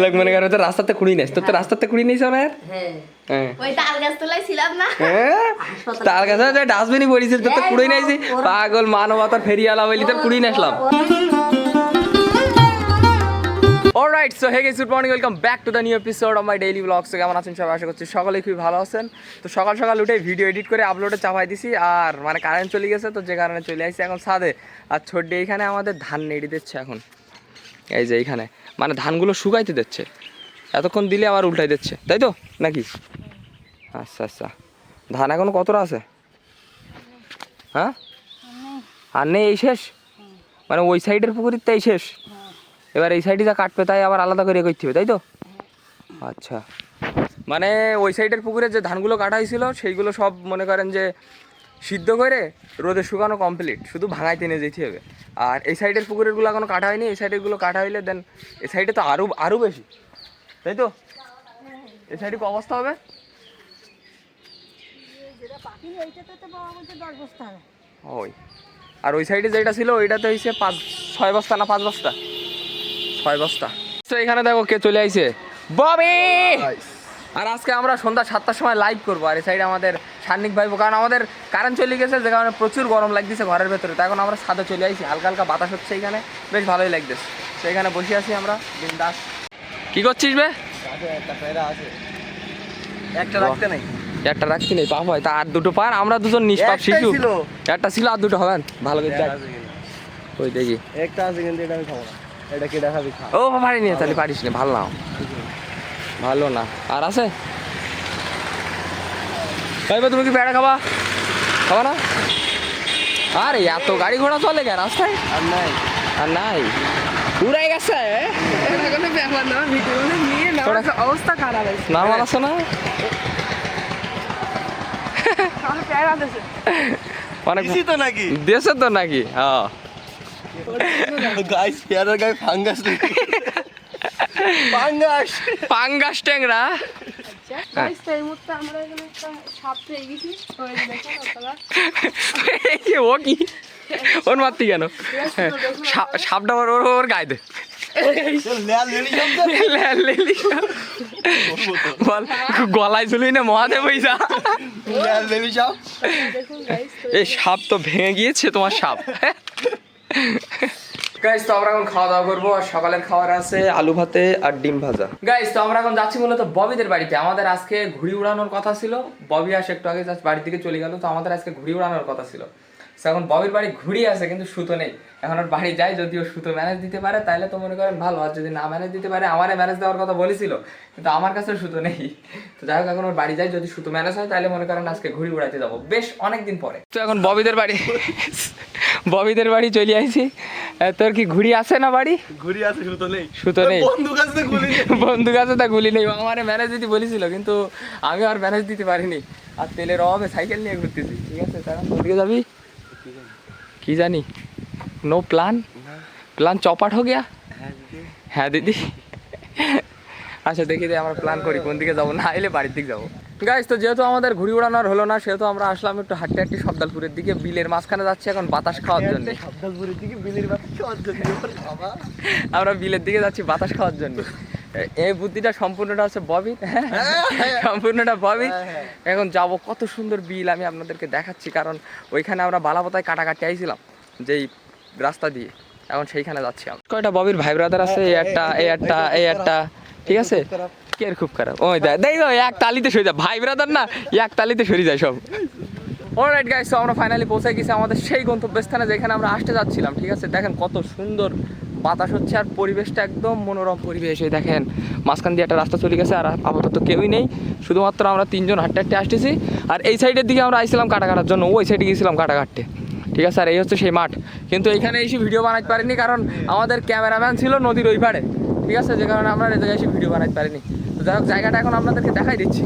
লোক মনে করো তো রাস্তাতে কুড়ি নিস, তোর তো রাস্তাতে কুড়ি নিস না। ওই তাল গাছ তোলাই ছিলাম না, তার কাছে ডাস্টবিনই পড়েছিল, তোর তো কুড়ি নাইছি। পাগল মানবতার ফেরিয়ালা বলি তোর কুড়ি নিসলাম। Alright, so hey guys, good morning, welcome back to the new episode of my daily blogs. কেমন আছেন সবাই? আশা করছি সকলেই খুবই ভালো আছেন। তো সকাল সকাল উঠে ভিডিও এডিট করে আপলোডে চাপাই দিছি, আর মানে কারেন্ট চলে গেছে, তো যে কারণে চলে আসছি এখন ছাদে। আর ছোট্ট এইখানে আমাদের ধান নেড়ে দিচ্ছে এখন, এই যে এইখানে মানে ধানগুলো শুকাইতে দিচ্ছে, এতক্ষণ দিলে আবার উল্টাই দিচ্ছে, তাই তো নাকি? আচ্ছা আচ্ছা, ধান এখন কতটা আছে? হ্যাঁ, আর নেই, এই শেষ মানে ওই সাইডের পুকুরের তাই শেষ, এবার এই সাইডে যা কাটবে তাই আবার আলাদা করে করতে হবে, তাই তো? আচ্ছা, মানে ওই সাইডের পুকুরে যে ধানগুলো কাটা হয়েছিল সেইগুলো সব মনে করেন যে সিদ্ধ করে রোদে শুকানো কমপ্লিট, শুধু ভাঙাইতে নিয়ে যেতে হবে। আর এই সাইডের পুকুরেরগুলো এখনো কাটা হয়নি, এই সাইডেরগুলো কাটা হইলে দেন এই সাইডে তো আরও বেশি, তাই তো? এই সাইডে কি অবস্থা হবে? ওই আর ওই সাইডে যেটা ছিল ওইটাতে হয়েছে 6 বস্তা না 5 বস্তা, 6 বস্তা। তো এখানে দেখো কে চলে আইছে, ববি। আর আজকে আমরা সন্ধ্যা 7টার সময় লাইভ করবো। আর এই সাইডে আমাদের সান্নিক ভাইবো, কারণ আমাদের কারেন্ট চলে গেছে, যে কারণে প্রচুর গরম লাগতেছে ঘরের ভেতরে। তো এখন আমরা ছাদে চলে আইছি, হালকা হালকা বাতাস হচ্ছে এখানে, বেশ ভালোই লাগতেছে। তো এখানে বসে আছি আমরা বিন্দাস। কি করছিস বে? একটা রাখতে নেই, একটা রাখছি নেই, পাপ হয় তা আর দুটো পার, আমরা দুজন নিষ্পাপ শিশু। একটা ছিল আর দুটো হবেন, ভালো করে দেখ। ওই দেখি একটা আছে কিন্তু এটা আমি খাবো না, এটা কে দেখাবি খা। ও পারি নি, তাহলে পারিস না, ভালো না, ভালো না। আর আছে ভাইবা, তুমি কি পেড়া খাবা? খাবা না? আরে এত গাড়ি ঘোড়া চলে গে রাস্তায়? আর নাই, আর নাই, উড়াই গেছে। অবস্থা খারাপ হয়েছে। নর্মাল আছে না? অনেক দিছি তো নাকি দেশে তো নাকি? হ্যাঁ গাইস, পেয়ারার গায়ে ফাঙ্গাস নাকি? ফাঙ্গাস, পাঙ্গাস ট্যাংরা। এই মুহূর্তে আমরা এখানে একটা সাপ পেয়ে গেছি, ওই যে দেখুন আপনারা। ও কি ওর মারতি কেন? সাপটা ওর গায়ে দে, বল গলায় ঝুলি না মহাদেব হইসা। এই সাপ তো ভেঙে গিয়েছে তোমার সাপ। গাইস, তো আমরা এখন খাওয়া দাওয়া করবো, আর সকালের খাবার আছে আলু ভাতে আর ডিম ভাজা। গাইস, তো আমরা এখন যাচ্ছি মূলত ববিদের বাড়িতে। আমাদের আজকে ঘুড়ি উড়ানোর কথা ছিল, ববি আসে একটু আগে জাস্ট বাড়ির দিকে চলে গেল। তো আমাদের আজকে ঘুড়ি উড়ানোর কথা ছিল। এখন ববির বাড়ি ঘুড়ি আছে কিন্তু সুতো নেই। এখন ওর বাড়ি যাই, যদি ও সুতো ম্যানেজ দিতে পারে তাহলে তো মনে করেন ভালো, আর যদি না ম্যানেজ দিতে পারে, আমারে ম্যানেজ দেওয়ার কথা বলেছিল, কিন্তু আমার কাছে সুতো নেই। তো যাই হোক, এখন ওর বাড়ি যাই, যদি সুতো ম্যানেজ হয় তাহলে মনে করেন আজকে ঘুড়ি উড়াইতে যাবো বেশ অনেকদিন পরে। তো এখন ববিদের বাড়ি চলে আইছি। তোর কি ঘুড়ি আছে না বাড়ি? ঘুরি আছে, সুতো নেই। সুতো নেই, বন্দুক আছে, গুলি নেই। বন্দুক আছে, তা গুলি নেই। আমারে ম্যানেজ দিতে বলেছিল, কিন্তু আমি আর ম্যানেজ দিতে পারিনি। আর তেলের অভাবে সাইকেল নিয়ে ঘুরতেছি। ঠিক আছে, তখন কোথায় যাবি কি জানি? নো প্ল্যান, প্ল্যান চপাট হো গিয়া। হ্যাঁ দিদি, আচ্ছা দেখি আমরা প্ল্যান করি কোন দিকে যাবো, না এলে বাড়ির দিকে যাবো। গাইস, তো যেহেতু আমাদের ঘুড়ি উড়ানোর হলো না, সেহেতু আমরা আসলাম একটু হাঁটতে হাঁটতে সবদালপুরের দিকে। বিলের মাঝখানে যাচ্ছি এখন বাতাস খাওয়ার জন্য। সবদালপুরের দিকে বিলের বাতাস খাওয়ার জন্য আমরা বিলের দিকে যাচ্ছি বাতাস খাওয়ার জন্য। এই বুদ্ধিটা সম্পূর্ণটা হচ্ছে ববির, সম্পূর্ণটা ববির। এখন যাব, কত সুন্দর বিল আমি আপনাদেরকে দেখাচ্ছি, কারণ ওইখানে আমরা বালাপতায় কাটাকাটি আইছিলাম যেই রাস্তা দিয়ে, এখন সেইখানে যাচ্ছি। কয়টা ববির ভাই ব্রাদার আছে, এই একটা ঠিক আছে। কে খুব খারাপ, ওই দেখ এক তালিতে সরে যায়, ভাই ব্রাদার না, এক তালিতে সরে যায় সব। অলরাইট গাইস, তো আমরা ফাইনালি পৌঁছে গেছি আমাদের সেই গন্তব্যস্থানে যেখানে আমরা আসতে যাচ্ছিলাম। ঠিক আছে, দেখেন কত সুন্দর বাতাস হচ্ছে, আর পরিবেশটা একদম মনোরম পরিবেশ। এই দেখেন মাঝখান দিয়ে একটা রাস্তা চলে গেছে, আর আপাতত কেউই নেই, শুধুমাত্র আমরা তিনজন হাঁটতে হাঁটতে আসতেছি। আর এই সাইডের দিকে আমরা আইছিলাম কাটা কাটার জন্য, ওই সাইডে গিয়েছিলাম কাটা কাটতে। ঠিক আছে, আর এই হচ্ছে সেই মাঠ। কিন্তু এইখানে এসে ভিডিও বানাতে পারিনি, কারণ আমাদের ক্যামেরাম্যান ছিল নদীর ওই পাড়ে। ঠিক আছে, যে কারণে আমরা এই জায়গায় এসে ভিডিও বানাতে পারিনি। তো যাই হোক, জায়গাটা এখন আপনাদেরকে দেখাই দিচ্ছি।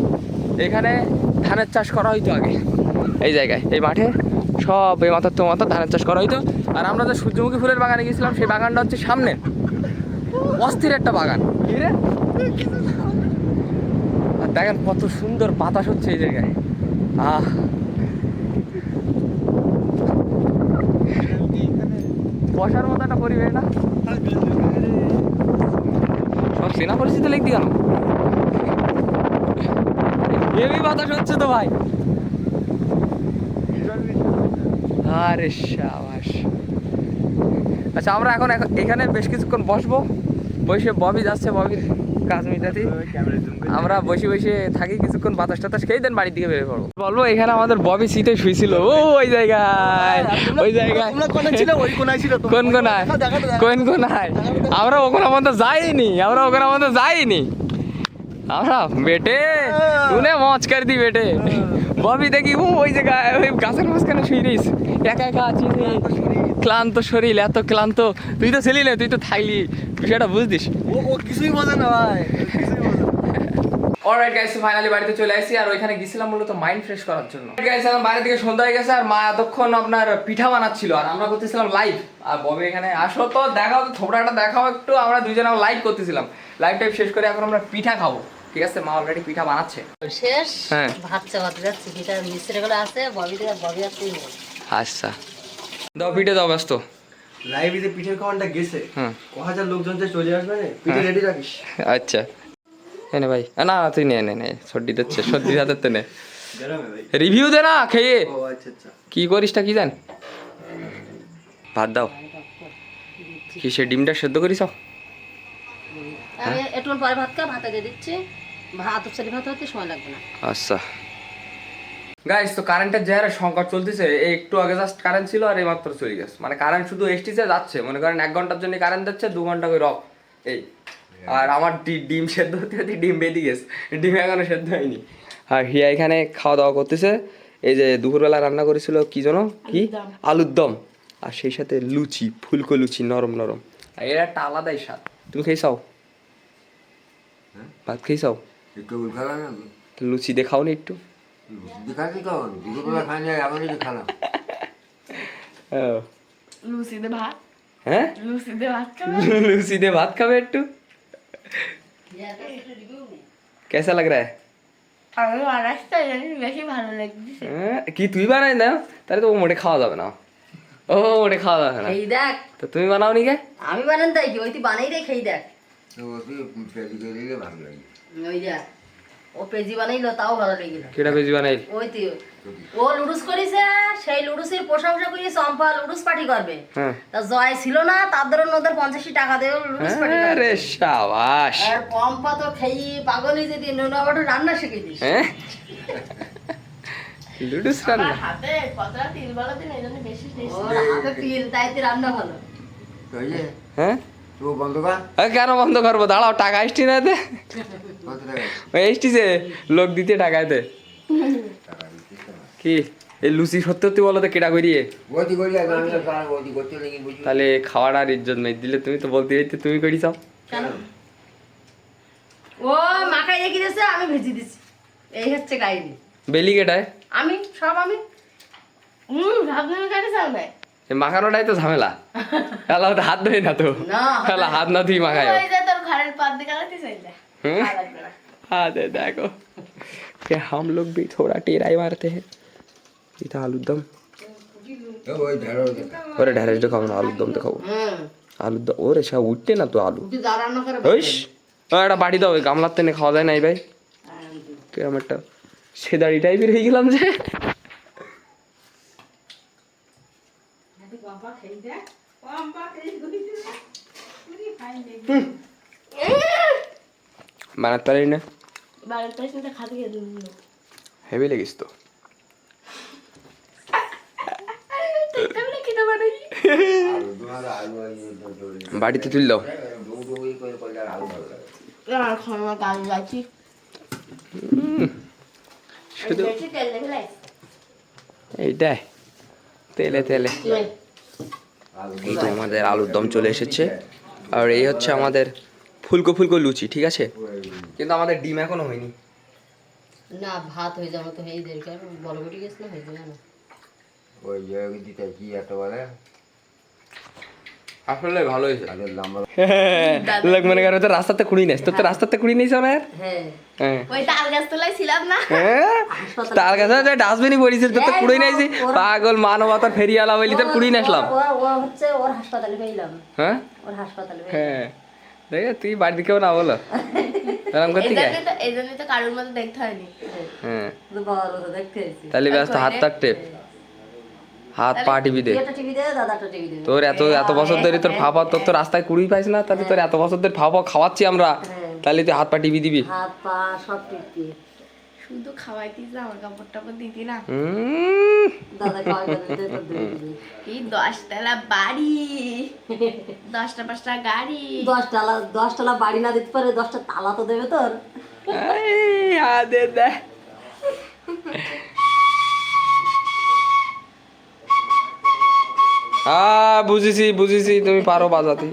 এখানে ধানের চাষ করা হইতো আগে, এই জায়গায়, এই মাঠে সব এই মাথার তো মাথা ধানের চাষ করা হইতো। আর আমরা যে সূর্যমুখী ফুলের বাগানে গেছিলাম, সেই বাগানটা হচ্ছে সামনে, অস্থির একটা বাগান। আর দেখেন কত সুন্দর বাতাস হচ্ছে এই জায়গায়। বসার মতো একটা পরিবেশ না? চেনা পরিচিত লিখতি কেন? হেভি বাতাস হচ্ছে তো ভাই। আরে সাবাস। আচ্ছা আমরা এখন এখানে বেশ কিছুক্ষণ বসবো, বসে ববি যাচ্ছে, ববির কাজ মিটাতে আমরা বসে বসে থাকি কিছুক্ষণ, বাতাস টাতাস খেয়ে দেন বাড়ির দিকে বেরিয়ে পড়বো। বলবো এখানে আমাদের ববি সিটে শুয়েছিল ও ওই জায়গায়, ওই জায়গায় কোন কোনায়, কোন কোনায়? আমরা ওখানে মতো যাইনি, আমরা ওখানে মতো যাইনি, আমরা বেটে শুনে মজ করে দি বেটে। ববি দেখি ও ওই জায়গায় ওই গাছের মাঝখানে শুয়ে রইস, একা একা আছি, ক্লান্ত শরীর, এত ক্লান্ত। তুই তো ছিলি না, তুই তো থাকলি, সেটা বুঝতিস। ও কিছুই মজা না ভাই, অলরাইট গাইস, ফাইনালি বাড়িতে চলে আসি। আর ওইখানে গেছিলাম মূলত মাইন্ড ফ্রেশ করার জন্য। গাইস এখন বাইরে থেকে সন্ধ্যা হয়ে গেছে, আর মা এতক্ষণ আপনার পিঠা বানাচ্ছিল, আর আমরা করতেছিলাম লাইভ। আর ববি এখানে আসো তো দেখাও, তো থোবড়াটা দেখাও একটু। আমরা দুজনে লাইভ করতেছিলাম, লাইভ টাইভ শেষ করে এখন আমরা পিঠা খাবো। ঠিক আছে, মা অলরেডি পিঠা বানাচ্ছে। শেষ। হ্যাঁ। ভাত চাপাতে যাচ্ছি, পিঠা মিস্ত্রি গুলো আছে, ববি আসতেই হবে। আচ্ছা দাও পিঠে দাও, ব্যস্ত। লাইভে যে পিঠের খাওয়ানটা গেছে, হুম 1000 লোকজন যে চলে আসবে না, পিঠে রেডি রাখিস। আচ্ছা এনে ভাই, না তুই নে নে নে, সর্দি দিচ্ছে, সর্দি হাতের নে, গরমে ভাই। রিভিউ দে না খেয়ে। ও আচ্ছা আচ্ছা। কি করিসটা কি জান? ভাত দাও। কি সে ডিমটা সেদ্ধ করিস? আমি একটু পরে ভাতটা দিয়ে দিচ্ছি। ভাত উপসারি ভাত হতে সময় লাগবে না। আচ্ছা গাইস, তো কারেন্টের যে হারে সংকট চলতেছে, এই একটু আগে জাস্ট কারেন্ট ছিল আর এই মাত্র চলে গেছে। মানে কারেন্ট শুধু এসটিসে যাচ্ছে, মনে করেন 1 ঘন্টার জন্য কারেন্ট যাচ্ছে, 2 ঘন্টা করে অফ। এই আর আমার ডিম সেদ্ধ হতে হতে ডিম বেঁধে গেছে, ডিম এখনো সেদ্ধ হয়নি। আর হিয়া এখানে খাওয়া দাওয়া করতেছে। এই যে দুপুরবেলা রান্না করেছিল কি যেন, কি আলুর দম, আর সেই সাথে লুচি, ফুলকো লুচি, নরম নরম। আর এর একটা আলাদাই স্বাদ। তুমি খেয়েছাও? ভাত খেয়েছাও? একটু খালা না লুচি দেখাও নি একটু? দিখাচ্ছি কখন দুপুরবেলা খান যায় এমনই খালাম। লুচি দে ভাত, হ্যাঁ লুচি দে ভাত খাবে। लूसी दे भात खावे একটু। कैसा लग रहा है? আমি महाराष्ट्र জানি বেশি ভালো লাগছে। কি তুই বানাই না? তাহলে তো ও মোটে খাওয়া যাবে না, ও মোটে খাওয়া যাবে না। খেয়ে দেখ, তো তুমি বানাও নি কে? আমি বানান তাই কি, ওই তুই বানাই রে, খেয়ে দেখ। তো তুই পেলি গেলে ভালো লাগে। ওই দেখ, ও পেজি বানাইলো তাও ভালো লেগে। কেডা বেজি বানাই? ওই তুই, ও লুডুস করেছে, সেই লুডুসের প্রশংসা করে চম্পা লুডুস পার্টি করবে। হ্যাঁ তা জয় ছিল না, তার ধরুন ওদের 85 টাকা দেও লুডুস পার্টি করবে। আরে শাবাশ। আর পম্পা তো খেয়ে পাগলই যদি নোনাবাট রান্না শিখে দিস। হ্যাঁ লুডুস রান্না। আমার হাতে কতটা তিল বলা দিন, এই জন্য বেশি টেস্টি। ওর হাতে তিল, তাইতে রান্না ভালো। ওই যে হ্যাঁ তুই বন্ধ কর। কেন বন্ধ করবো? দাঁড়াও, টাকা আসছি না দে, কত টাকা? ওই এসটিছে লোক দিতে টাকা দে। কি এই লুচি সত্যি সত্যি বলো তো কেডা করিয়ে? ওটি করি আর আমি তো কার ওটি করতে লাগি বুঝি। তাহলে খাওয়ার আর ইজ্জত নেই, দিলে তুমি তো বলতে চাইতে তুমি করি চাও। কেন? ও মাখাই রেখে দিয়েছে, আমি ভেজে দিচ্ছি। এই হচ্ছে কাহিনী। বেলি কেটায়? আমি সব আমি ভাত নিয়ে খাইতে চাও না? এই মাখানোটাই তো ঝামেলা। তাহলে তো হাত ধরে না তো, না, তাহলে হাত না ধুই মাখায়। ওই যে তোর ঘরের পাত দিয়ে কাটাতে চাইলে हम्म? ভালো লাগবে না। हाँ दे देखो कि हम लोग भी थोड़ा टेराई मारते हैं। ये था आलू दम, ওই ঢেড়ো দেখা। और ढेरेस दिखाओ ना, आलू दम दिखाओ, आलू दम। और ऐसा उठते ना तो आलू তুই যা রান্না করে ওইস একটা বাড়ি দাও, ওই গামলার তেনে খাওয়া যায় নাই ভাই। কিরম একটা সেদারি টাইপের হয়ে গেলাম যে। বানাতে পারি না, বাড়ির পেছনে খাতে গিয়ে দিন হেভি লেগিস তো। তেমনি কিনে বানাই। আলু তোমার আলু বাড়িতে তুল দাও। দুটো ওই করে করলে আলু ভালো লাগে। আর খাওয়া কাজ যাচ্ছি শুধু বেশি তেল দেখে লাই এইটাই তেলে তেলে। আলু এই যে আমাদের আলুর দম চলে এসেছে, আর এই হচ্ছে আমাদের ফুলকো ফুলকো লুচি। ঠিক আছে, কিন্তু আমাদের ডিম এখনো হয়নি। না, ভাত হয়ে যাবে তো, এই দেরি কার বড় বড়ি গেছ না, হয়ে যাবে না। ওই যে দিতে কি একটা বলে আসলে ভালো হয়েছে। আগের লম্বা লোক মনে করে তো রাস্তাতে কুড়ি নেস, তোর তো রাস্তাতে কুড়ি নেই না আর। হ্যাঁ, হ্যাঁ ওই তাল গাছ তোলাই ছিলাম না। তার কাছে ডাস্টবিনই পড়েছিল, তোর তো কুড়ি নাইছি। পাগল মানবতার ফেরিয়ালা বলি তোর কুড়ি নাসলাম। ও হচ্ছে ওর হাসপাতালে পেলাম, হ্যাঁ ওর হাসপাতালে পেলাম। হ্যাঁ দেখে তুই বাড়ি দিকেও না বলো এরকম করতে গিয়ে এই জন্যই তো কারোর মতো দেখতে হয়নি। হ্যাঁ তো বাবার মতো দেখতে এসেছি। তাহলে ব্যস্ত হাত তার টেপ হাত পা টিভি দে একটা টিভি দেবে, দাদা একটা টিভি দেবে। তোর এত বছর ধরে তোর ফাফা তোর তো রাস্তায় কুড়ি পাইস না তাহলে তোর এত বছর ধরে ফাফা খাওয়াচ্ছি আমরা তাহলে তুই হাত পা টিভি দিবি হাত পা সব টিপি। শুধু খাওয়াইতিস না, আমার কাপড় টাপড় দিতি না। দাদা খাওয়াই দিতে তো দিবি। এই 10 তলা বাড়ি, 10টা 5টা গাড়ি। 10 তলা বাড়ি না দিতে পারে, 10টা তালা তো দেবে তোর। দে দে বুঝেছি তুমি পারো বাজাতে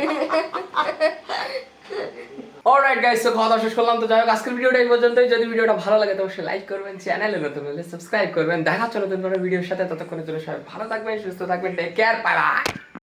অলরাইট গাইস তো খাওয়া দাওয়া শেষ করলাম তো যাই হোক আজকের ভিডিওটা এই পর্যন্তই যদি ভিডিওটা ভালো লাগে তো অবশ্যই লাইক করবেন চ্যানেলে নতুন হলে সাবস্ক্রাইব করবেন দেখা হচ্ছে নতুন কোনো ভিডিওর সাথে ততক্ষণের জন্য সবাই ভালো থাকবেন সুস্থ থাকবেন টেক কেয়ার বাই বাই